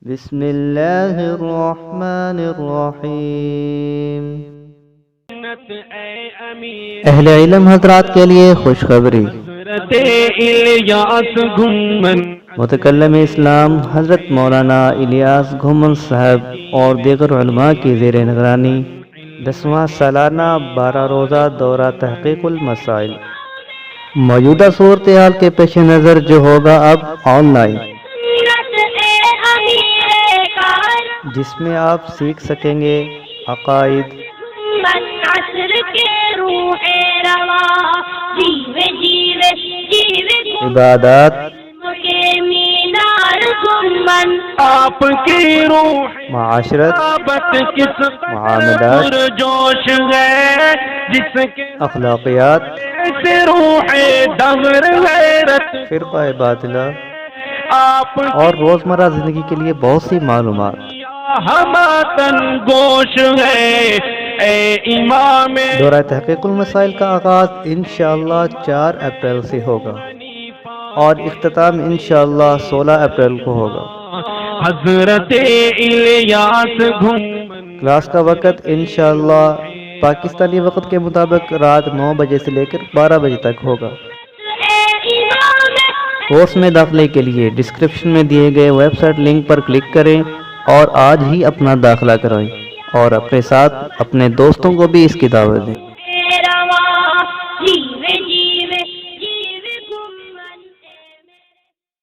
بسم اللہ الرحمن الرحیم۔ اہل علم حضرات کے لیے خوشخبری۔ متکلم اسلام حضرت مولانا الیاس گھومن صاحب اور دیگر علماء کی زیر نگرانی 10واں سالانہ 12 روزہ دورہ تحقیق المسائل موجودہ صورتحال کے پیش نظر جو ہوگا اب آن لائن، جس میں آپ سیکھ سکیں گے عقائد، عبادات، آپ کی روح معاشرت، معاملات، جوش ہے جس کے اخلاقیات، سے روح دمر غیرت فرقہ باطلہ آپ اور روزمرہ زندگی کے لیے بہت سی معلومات۔ ہماتن گوش ہے اے امام دورہ تحقیق المسائل کا آغاز انشاءاللہ 4 اپریل سے ہوگا اور اختتام انشاءاللہ 16 اپریل کو ہوگا۔ حضرت الیاس گھومن کلاس کا وقت انشاءاللہ پاکستانی وقت کے مطابق رات 9 بجے سے لے کر 12 بجے تک ہوگا۔ کورس میں داخلے کے لیے ڈسکرپشن میں دیے گئے ویب سائٹ لنک پر کلک کریں اور آج ہی اپنا داخلہ کرائیں اور اپنے ساتھ اپنے دوستوں کو بھی اس کی دعوت دیں۔